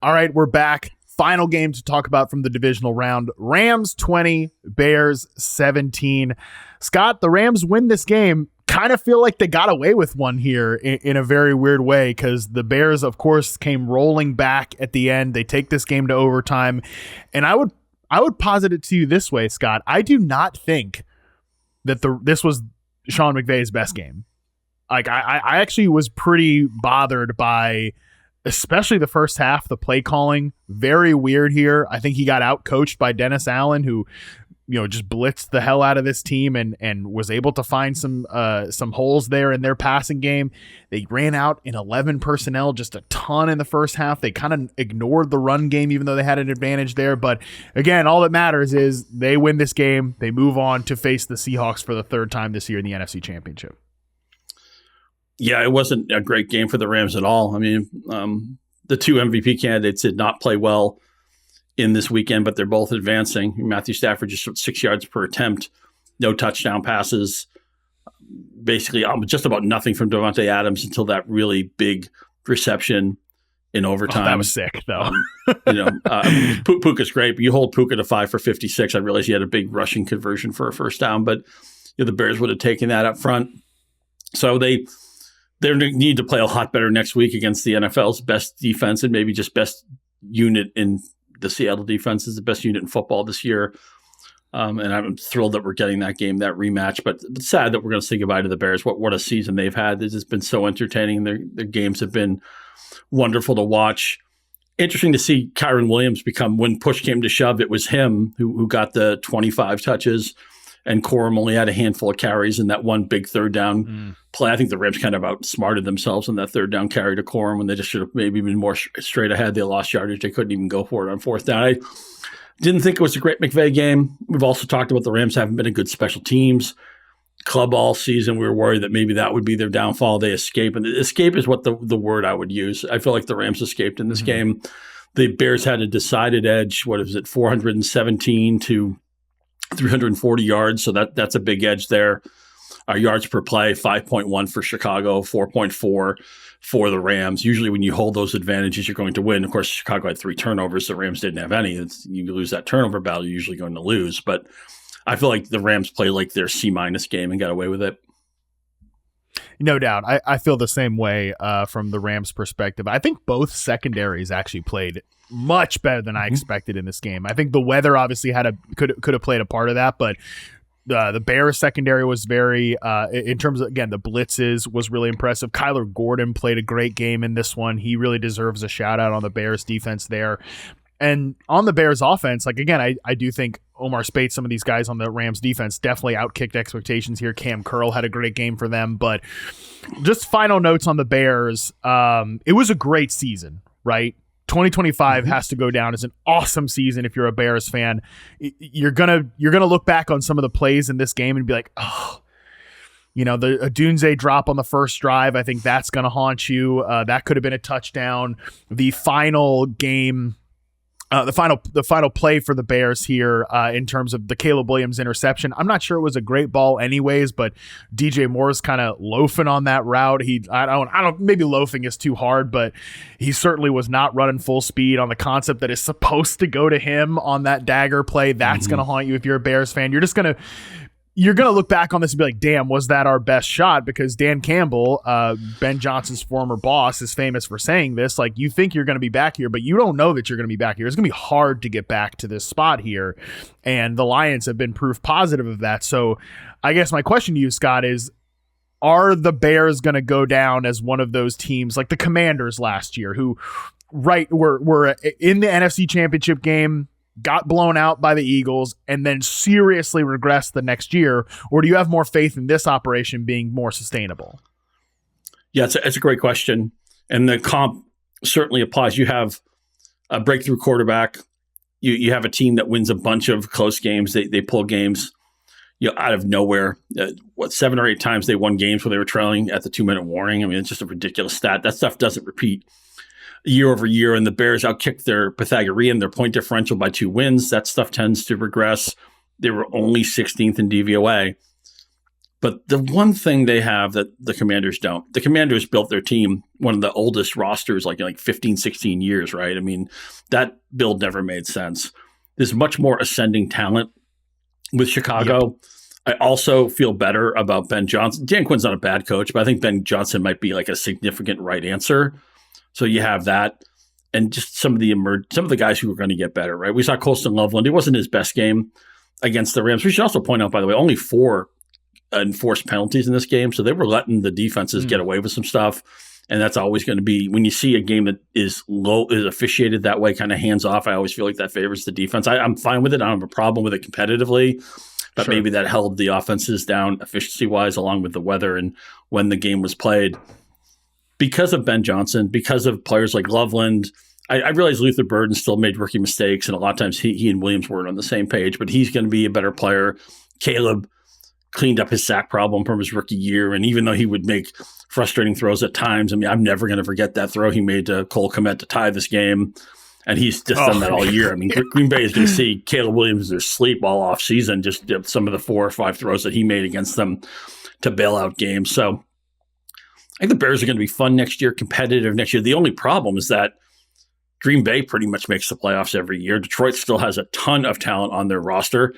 All right, we're back. Final game to talk about from the divisional round. Rams 20, Bears 17. Scott, the Rams win this game. Kind of feel like they got away with one here in a very weird way, because the Bears, of course, came rolling back at the end. They take this game to overtime. And I would posit it to you this way, Scott. I do not think that this was Sean McVay's best game. Like, I actually was pretty bothered by especially the first half, the play calling. Very weird here. I think he got out coached by Dennis Allen, who, just blitzed the hell out of this team and was able to find some holes there in their passing game. They ran out in 11 personnel, just a ton in the first half. They kind of ignored the run game, even though they had an advantage there. But again, all that matters is they win this game. They move on to face the Seahawks for the third time this year in the NFC Championship. Yeah, it wasn't a great game for the Rams at all. I mean, the two MVP candidates did not play well in this weekend, but they're both advancing. Matthew Stafford just 6 yards per attempt, no touchdown passes, basically just about nothing from Davante Adams until that really big reception in overtime. That was sick, though. Puka's great, but you hold Puka to 5 for 56. I realized he had a big rushing conversion for a first down, but the Bears would have taken that up front. So they need to play a lot better next week against the NFL's best defense, and maybe just best unit in the Seattle defense is the best unit in football this year. And I'm thrilled that we're getting that game, that rematch, but it's sad that we're going to say goodbye to the Bears. What a season they've had. This has been so entertaining. Their games have been wonderful to watch. Interesting to see Kyron Williams become, when push came to shove, it was him who got the 25 touches, and Corum only had a handful of carries in that one big third down play. I think the Rams kind of outsmarted themselves on that third down carry to Corum when they just should have maybe been more straight ahead. They lost yardage. They couldn't even go for it on fourth down. I didn't think it was a great McVay game. We've also talked about the Rams haven't been a good special teams club all season. We were worried that maybe that would be their downfall. They escape. And escape is what the word I would use. I feel like the Rams escaped in this game. The Bears had a decided edge. What is it? 417 to 340 yards. So that's a big edge there. Our yards per play, 5.1 for Chicago, 4.4 for the Rams. Usually when you hold those advantages, you're going to win. Of course, Chicago had 3 turnovers. The Rams didn't have any. You lose that turnover battle, you're usually going to lose. But I feel like the Rams played like their C-minus game and got away with it. No doubt. I feel the same way from the Rams' perspective. I think both secondaries actually played much better than I expected in this game. I think the weather obviously could have played a part of that, but the Bears secondary was very, in terms of, again, the blitzes was really impressive. Kyler Gordon played a great game in this one. He really deserves a shout out on the Bears defense there. And on the Bears offense, like, again, I do think Omar Speight, some of these guys on the Rams defense definitely outkicked expectations here. Cam Curl had a great game for them, but just final notes on the Bears. It was a great season, right? 2025 has to go down as an awesome season if you're a Bears fan. You're gonna look back on some of the plays in this game and be like, oh, the Odunze drop on the first drive, I think that's gonna haunt you. That could have been a touchdown. The final game, the final play for the Bears here, in terms of the Caleb Williams interception, I'm not sure it was a great ball anyways, but DJ Moore's kind of loafing on that route. I don't, maybe loafing is too hard, but he certainly was not running full speed on the concept that is supposed to go to him on that dagger play. That's going to haunt you if you're a Bears fan. You're going to look back on this and be like, damn, was that our best shot? Because Dan Campbell, Ben Johnson's former boss, is famous for saying this. Like, you think you're going to be back here, but you don't know that you're going to be back here. It's going to be hard to get back to this spot here. And the Lions have been proof positive of that. So I guess my question to you, Scott, is, are the Bears going to go down as one of those teams like the Commanders last year who were in the NFC Championship game, got blown out by the Eagles, and then seriously regressed the next year? Or do you have more faith in this operation being more sustainable? Yeah, it's a great question. And the comp certainly applies. You have a breakthrough quarterback. You have a team that wins a bunch of close games. They pull games out of nowhere. 7 or 8 times they won games where they were trailing at the 2-minute warning. I mean, it's just a ridiculous stat. That stuff doesn't repeat year over year, and the Bears outkicked their Pythagorean, their point differential, by 2 wins. That stuff tends to regress. They were only 16th in DVOA. But the one thing they have that the Commanders don't, the Commanders built their team, one of the oldest rosters, like 15, 16 years, right? I mean, that build never made sense. There's much more ascending talent with Chicago. Yep. I also feel better about Ben Johnson. Dan Quinn's not a bad coach, but I think Ben Johnson might be like a significant right answer. So you have that. And just some of the guys who are going to get better, right? We saw Colston Loveland. It wasn't his best game against the Rams. We should also point out, by the way, only 4 enforced penalties in this game. So they were letting the defenses get away with some stuff. And that's always going to be, when you see a game that is officiated that way, kind of hands off, I always feel like that favors the defense. I'm fine with it. I don't have a problem with it competitively, but maybe that held the offenses down efficiency wise, along with the weather and when the game was played. Because of Ben Johnson, because of players like Loveland, I realize Luther Burden still made rookie mistakes, and a lot of times he and Williams weren't on the same page, but he's going to be a better player. Caleb cleaned up his sack problem from his rookie year, and even though he would make frustrating throws at times, I mean, I'm never going to forget that throw he made to Cole Kmet to tie this game, and he's just done that all year. I mean, Green Bay is going to see Caleb Williams in their sleep all off season, just some of the 4 or 5 throws that he made against them to bail out games. So I think the Bears are going to be fun next year, competitive next year. The only problem is that Green Bay pretty much makes the playoffs every year. Detroit still has a ton of talent on their roster.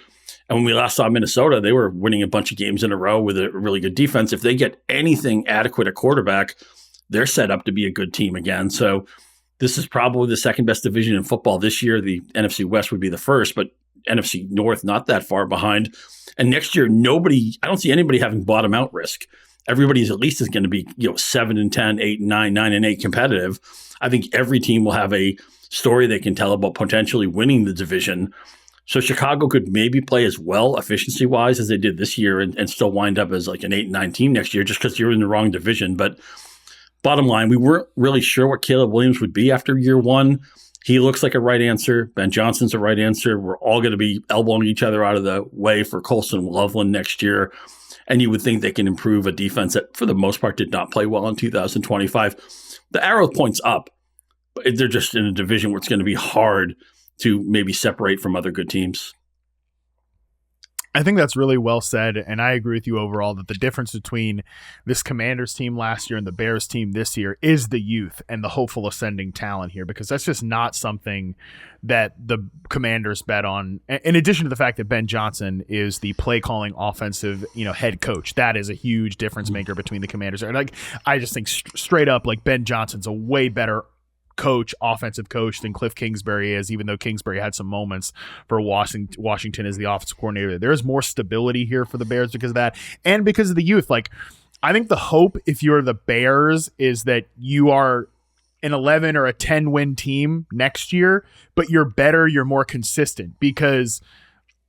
And when we last saw Minnesota, they were winning a bunch of games in a row with a really good defense. If they get anything adequate at quarterback, they're set up to be a good team again. So this is probably the second best division in football this year. The NFC West would be the first, but NFC North not that far behind. And next year, I don't see anybody having bottom out risk. Everybody's at least is going to be 7-10, 8-9, 9-8 competitive. I think every team will have a story they can tell about potentially winning the division. So Chicago could maybe play as well efficiency-wise as they did this year and still wind up as like an 8-9 team next year just because you're in the wrong division. But bottom line, we weren't really sure what Caleb Williams would be after year one. He looks like a right answer. Ben Johnson's a right answer. We're all going to be elbowing each other out of the way for Colston Loveland next year. And you would think they can improve a defense that, for the most part, did not play well in 2025. The arrow points up, but they're just in a division where it's going to be hard to maybe separate from other good teams. I think that's really well said, and I agree with you overall that the difference between this Commanders team last year and the Bears team this year is the youth and the hopeful ascending talent here, because that's just not something that the Commanders bet on. In addition to the fact that Ben Johnson is the play-calling offensive, head coach, that is a huge difference maker between the Commanders. And I just think straight up, like, Ben Johnson's a way better offensive coach than Cliff Kingsbury is, even though Kingsbury had some moments for Washington as the offensive coordinator. There's more stability here for the Bears because of that and because of the youth. Like, I think the hope, if you're the Bears, is that you are an 11 or a 10 win team next year, but you're better, you're more consistent, because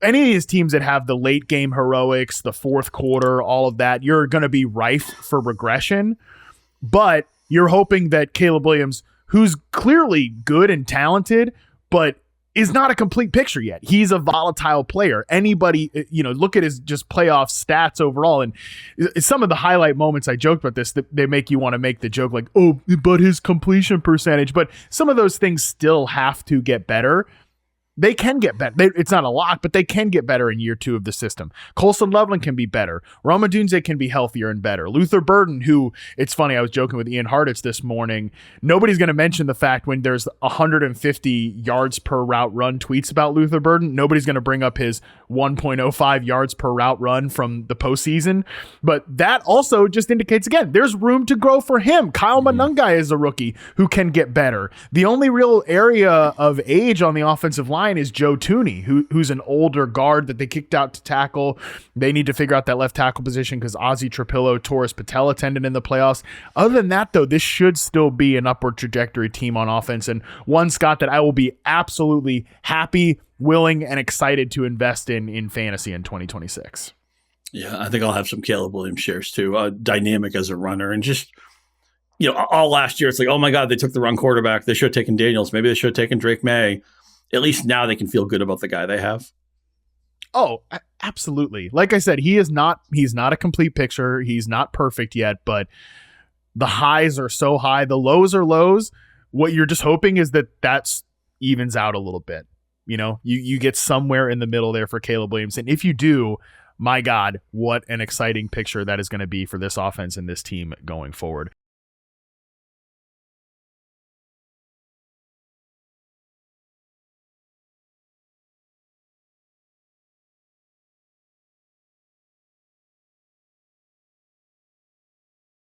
any of these teams that have the late game heroics, the fourth quarter, all of that, you're going to be rife for regression. But you're hoping that Caleb Williams, who's clearly good and talented, but is not a complete picture yet. He's a volatile player. Anybody, look at his just playoff stats overall. And some of the highlight moments, I joked about this, they make you want to make the joke like, oh, but his completion percentage. But some of those things still have to get better. They can get better. It's not a lot, but they can get better in year 2 of the system. Colston Loveland can be better. Roma Dunze can be healthier and better. Luther Burden, who, it's funny, I was joking with Ian Hartitz this morning. Nobody's going to mention the fact when there's 150 yards per route run tweets about Luther Burden, nobody's going to bring up his 1.05 yards per route run from the postseason. But that also just indicates, again, there's room to grow for him. Kyle Monungai is a rookie who can get better. The only real area of age on the offensive line is Joe Tooney, who's an older guard that they kicked out to tackle. They need to figure out that left tackle position because Ozzie Trapillo tore his patella tendon in the playoffs. Other than that, though, this should still be an upward trajectory team on offense, and one, Scott, that I will be absolutely happy, willing, and excited to invest in fantasy in 2026. Yeah, I think I'll have some Caleb Williams shares too. Dynamic as a runner, and just all last year it's like, oh my God, they took the wrong quarterback. They should have taken Daniels. Maybe they should have taken Drake May. At least now they can feel good about the guy they have. Oh, absolutely. Like I said, he's not a complete picture. He's not perfect yet, but the highs are so high. The lows are lows. What you're just hoping is that evens out a little bit. You get somewhere in the middle there for Caleb Williams. And if you do, my God, what an exciting picture that is going to be for this offense and this team going forward.